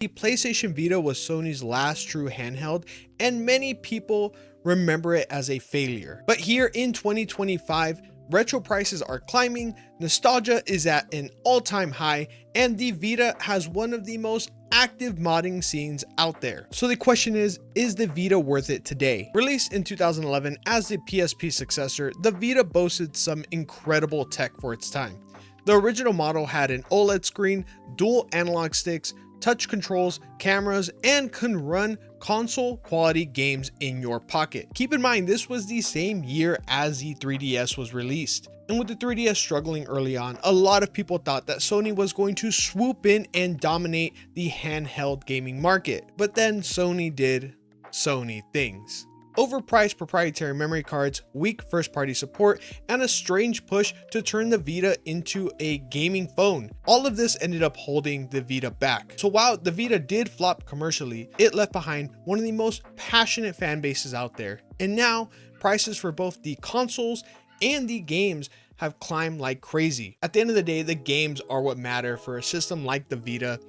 The PlayStation Vita was Sony's last true handheld, and many people remember it as a failure. But here in 2025, retro prices are climbing, nostalgia is at an all-time high, and the Vita has one of the most active modding scenes out there. So the question is the Vita worth it today? Released in 2011 as the PSP successor, the Vita boasted some incredible tech for its time. The original model had an OLED screen, dual analog sticks, touch controls, cameras, and can run console quality games in your pocket. Keep in mind, this was the same year as the 3DS was released. And with the 3DS struggling early on, a lot of people thought that Sony was going to swoop in and dominate the handheld gaming market. But then Sony did Sony things. Overpriced proprietary memory cards, weak first-party support, and a strange push to turn the Vita into a gaming phone. All of this ended up holding the Vita back. So while the Vita did flop commercially, it left behind one of the most passionate fan bases out there. And now, prices for both the consoles and the games have climbed like crazy. At the end of the day, the games are what matter for a system like the Vita.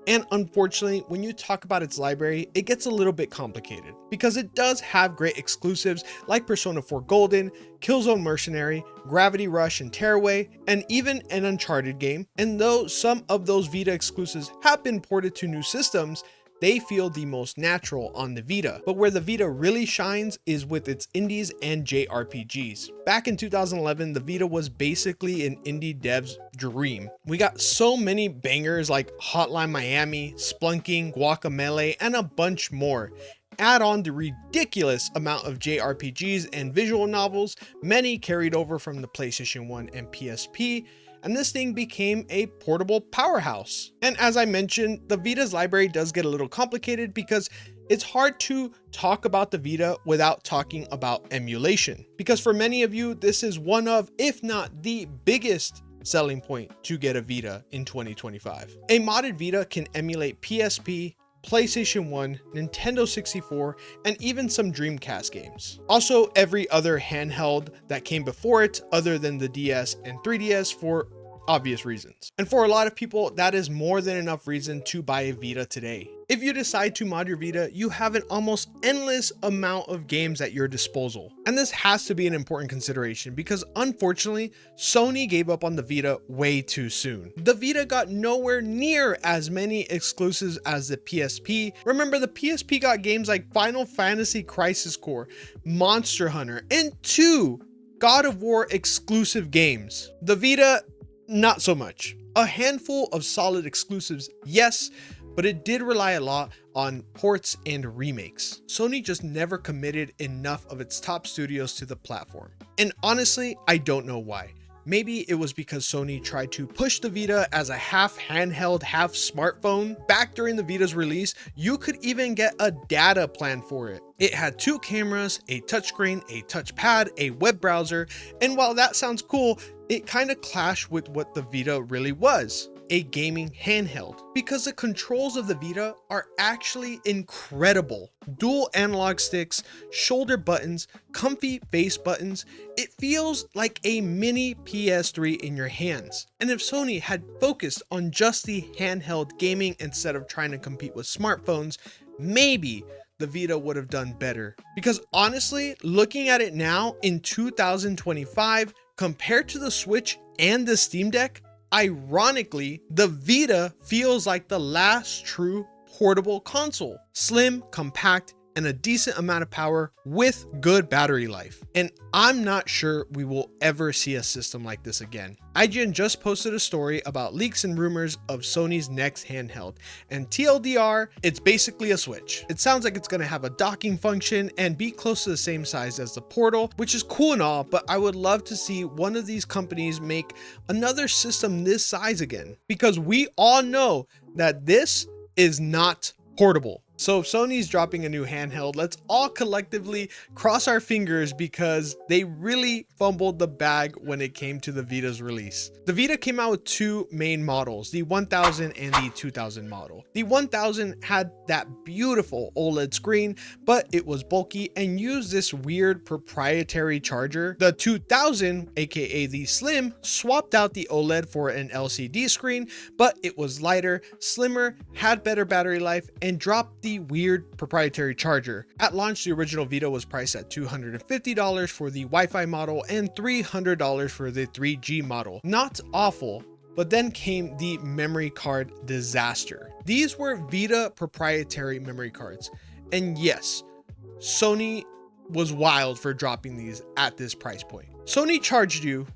And unfortunately, when you talk about its library, it gets a little bit complicated because it does have great exclusives like Persona 4 Golden, Killzone Mercenary, Gravity Rush and Tearaway, and even an Uncharted game. And though some of those Vita exclusives have been ported to new systems, they feel the most natural on the Vita. But where the Vita really shines is with its indies and JRPGs. Back in 2011, the Vita was basically an indie dev's dream. We got so many bangers like Hotline Miami, Splunking, Guacamelee, and a bunch more. Add on the ridiculous amount of JRPGs and visual novels, many carried over from the PlayStation 1 and PSP, and this thing became a portable powerhouse. And as I mentioned, the Vita's library does get a little complicated because it's hard to talk about the Vita without talking about emulation. Because for many of you, this is one of, if not the biggest selling point to get a Vita in 2025. A modded Vita can emulate PSP, PlayStation 1, Nintendo 64, and even some Dreamcast games. Also, every other handheld that came before it other than the DS and 3DS for obvious reasons. And for a lot of people, that is more than enough reason to buy a Vita today. If you decide to mod your Vita, you have an almost endless amount of games at your disposal. And this has to be an important consideration because unfortunately, Sony gave up on the Vita way too soon. The Vita got nowhere near as many exclusives as the PSP. Remember, the PSP got games like Final Fantasy Crisis Core, Monster Hunter, and 2 God of War exclusive games. The Vita, not so much. A handful of solid exclusives, yes, but it did rely a lot on ports and remakes. Sony just never committed enough of its top studios to the platform. And honestly, I don't know why. Maybe it was because Sony tried to push the Vita as a half handheld, half smartphone. Back during the Vita's release, you could even get a data plan for it. It had 2 cameras, a touchscreen, a touchpad, a web browser, and while that sounds cool, it kind of clashed with what the Vita really was. A gaming handheld, because the controls of the Vita are actually incredible. Dual analog sticks, shoulder buttons, comfy face buttons. It feels like a mini PS3 in your hands. And if Sony had focused on just the handheld gaming instead of trying to compete with smartphones, maybe the Vita would have done better. Because honestly, looking at it now in 2025, compared to the Switch and the Steam Deck, ironically, the Vita feels like the last true portable console. Slim, compact, and a decent amount of power with good battery life. And I'm not sure we will ever see a system like this again. IGN just posted a story about leaks and rumors of Sony's next handheld, and TLDR, it's basically a Switch. It sounds like it's going to have a docking function and be close to the same size as the Portal, which is cool and all, but I would love to see one of these companies make another system this size again, because we all know that this is not portable. So if Sony's dropping a new handheld, let's all collectively cross our fingers because they really fumbled the bag when it came to the Vita's release. The Vita came out with two main models, the 1000 and the 2000 model. The 1000 had that beautiful OLED screen, but it was bulky and used this weird proprietary charger. The 2000, aka the Slim, swapped out the OLED for an LCD screen, but it was lighter, slimmer, had better battery life, and dropped the weird proprietary charger. At launch, the original Vita was priced at $250 for the Wi-Fi model and $300 for the 3G model. Not awful, but then came the memory card disaster. These were Vita proprietary memory cards. And yes, Sony was wild for dropping these at this price point. Sony charged you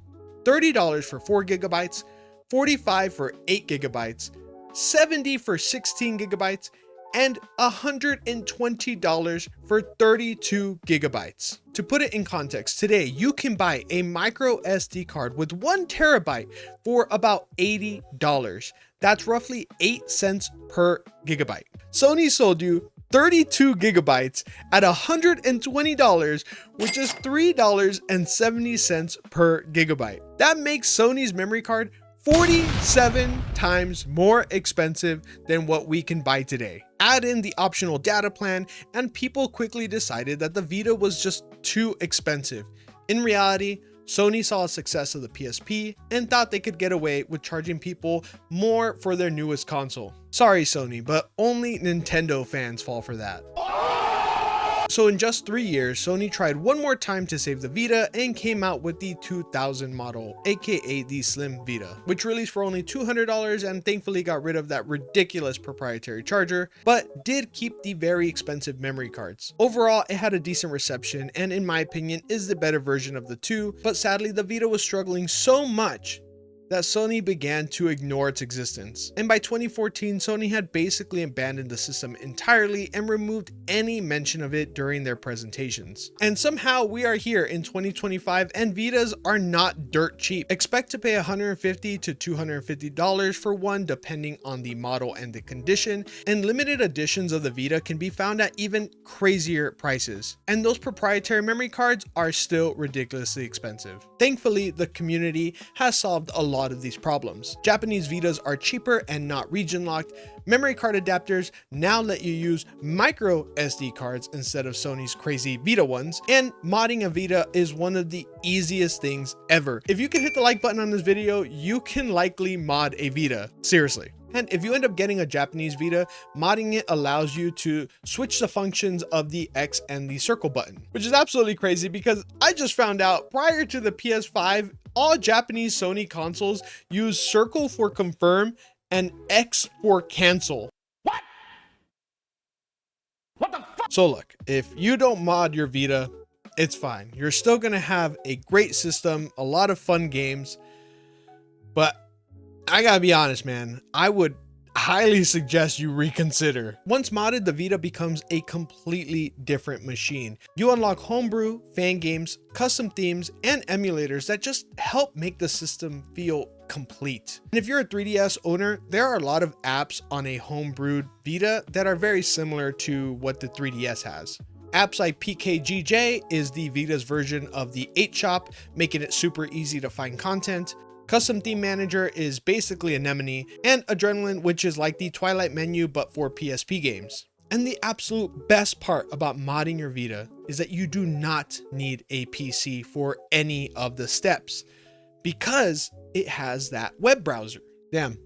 $30 for 4 gigabytes, $45 for 8 gigabytes, $70 for 16 gigabytes, and $120 for 32 gigabytes. To put it in context, today you can buy a micro SD card with 1 terabyte for about $80. That's roughly 8 cents per gigabyte. Sony sold you 32 gigabytes at $120, which is $3.70 per gigabyte. That makes Sony's memory card 47 times more expensive than what we can buy today. Add in the optional data plan, and people quickly decided that the Vita was just too expensive. In reality, Sony saw a success of the PSP and thought they could get away with charging people more for their newest console. Sorry Sony, but only Nintendo fans fall for that. So in just 3 years, Sony tried one more time to save the Vita and came out with the 2000 model, aka the Slim Vita, which released for only $200 and thankfully got rid of that ridiculous proprietary charger, but did keep the very expensive memory cards. Overall, it had a decent reception and in my opinion is the better version of the two, but sadly the Vita was struggling so much that Sony began to ignore its existence. And by 2014, Sony had basically abandoned the system entirely and removed any mention of it during their presentations. And somehow we are here in 2025 and Vitas are not dirt cheap. Expect to pay $150 to $250 for one depending on the model and the condition, and limited editions of the Vita can be found at even crazier prices. And those proprietary memory cards are still ridiculously expensive. Thankfully, the community has solved a lot of these problems. Japanese Vitas are cheaper and not region locked. Memory card adapters now let you use micro SD cards instead of Sony's crazy Vita ones, and modding a Vita is one of the easiest things ever. If you can hit the like button on this video, you can likely mod a Vita. Seriously. And if you end up getting a Japanese Vita, modding it allows you to switch the functions of the X and the circle button, which is absolutely crazy because I just found out prior to the PS5, all Japanese Sony consoles use circle for confirm and X for cancel. What? What the fuck? So look, if you don't mod your Vita, it's fine. You're still gonna have a great system, a lot of fun games, but I gotta be honest, man, I would highly suggest you reconsider. Once modded, the Vita becomes a completely different machine. You unlock homebrew, fan games, custom themes, and emulators that just help make the system feel complete. And if you're a 3DS owner, there are a lot of apps on a homebrewed Vita that are very similar to what the 3DS has. Apps like PKGJ is the Vita's version of the 8-Shop, making it super easy to find content. Custom Theme Manager is basically Anemone, and Adrenaline, which is like the Twilight menu but for PSP games. And the absolute best part about modding your Vita is that you do not need a PC for any of the steps because it has that web browser. Damn,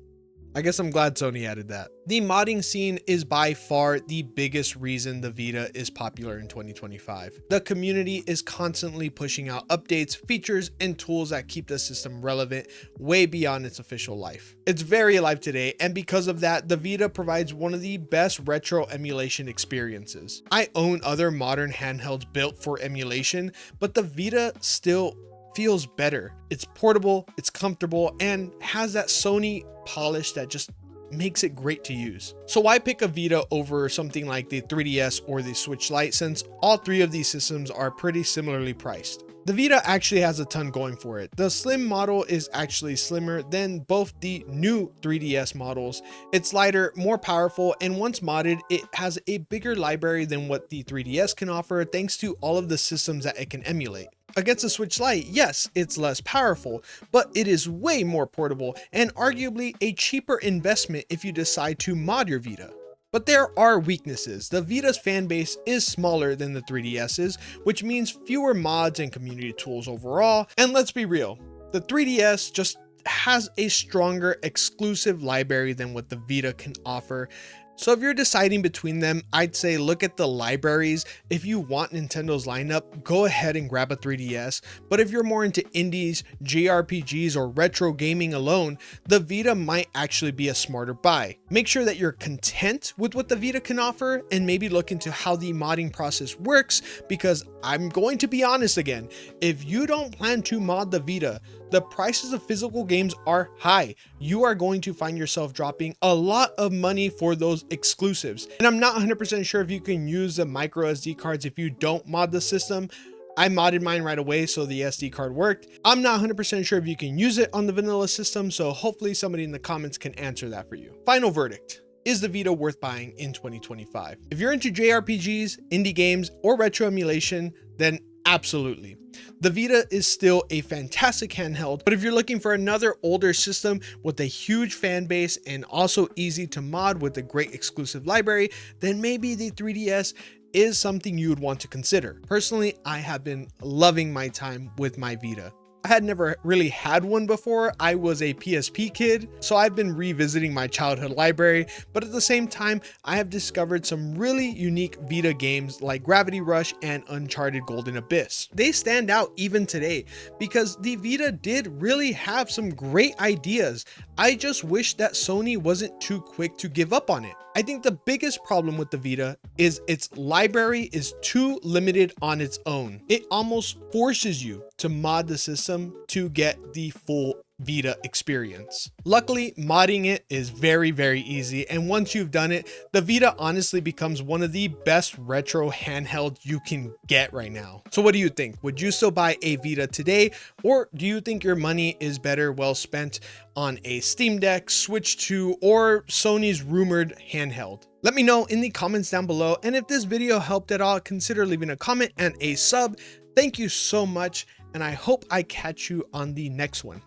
I guess I'm glad Sony added that. The modding scene is by far the biggest reason the Vita is popular in 2025. The community is constantly pushing out updates, features, and tools that keep the system relevant way beyond its official life. It's very alive today, and because of that, the Vita provides one of the best retro emulation experiences. I own other modern handhelds built for emulation, but the Vita still feels better. It's portable, it's comfortable, and has that Sony polish that just makes it great to use. So why pick a Vita over something like the 3DS or the Switch Lite, since all three of these systems are pretty similarly priced? The Vita actually has a ton going for it. The slim model is actually slimmer than both the new 3DS models. It's lighter, more powerful, and once modded, it has a bigger library than what the 3DS can offer thanks to all of the systems that it can emulate. Against the Switch Lite, yes, it's less powerful, but it is way more portable and arguably a cheaper investment if you decide to mod your Vita. But there are weaknesses. The Vita's fan base is smaller than the 3DS's, which means fewer mods and community tools overall. And let's be real, the 3DS just has a stronger exclusive library than what the Vita can offer. So if you're deciding between them, I'd say look at the libraries. If you want Nintendo's lineup, go ahead and grab a 3DS. But if you're more into indies, JRPGs, or retro gaming alone, the Vita might actually be a smarter buy. Make sure that you're content with what the Vita can offer and maybe look into how the modding process works, because I'm going to be honest again, if you don't plan to mod the Vita, the prices of physical games are high. You are going to find yourself dropping a lot of money for those exclusives. And I'm not 100% sure if you can use the micro SD cards if you don't mod the system. I modded mine right away, so the SD card worked. I'm not 100% sure if you can use it on the vanilla system, so hopefully somebody in the comments can answer that for you. Final verdict. Is the Vita worth buying in 2025? If you're into JRPGs, indie games, or retro emulation, then absolutely. The Vita is still a fantastic handheld, but if you're looking for another older system with a huge fan base and also easy to mod with a great exclusive library, then maybe the 3DS is something you would want to consider. Personally, I have been loving my time with my Vita. I had never really had one before. I was a PSP kid, so I've been revisiting my childhood library, but at the same time, I have discovered some really unique Vita games like Gravity Rush and Uncharted Golden Abyss. They stand out even today because the Vita did really have some great ideas. I just wish that Sony wasn't too quick to give up on it. I think the biggest problem with the Vita is its library is too limited on its own. It almost forces you to mod the system to get the full Vita experience. Luckily, modding it is very, very easy, and once you've done it, the Vita honestly becomes one of the best retro handhelds you can get right now. So what do you think? Would you still buy a Vita today, or do you think your money is better well spent on a Steam Deck, Switch 2, or Sony's rumored handheld? Let me know in the comments down below, and if this video helped at all, consider leaving a comment and a sub. Thank you so much, and I hope I catch you on the next one.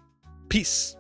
Peace.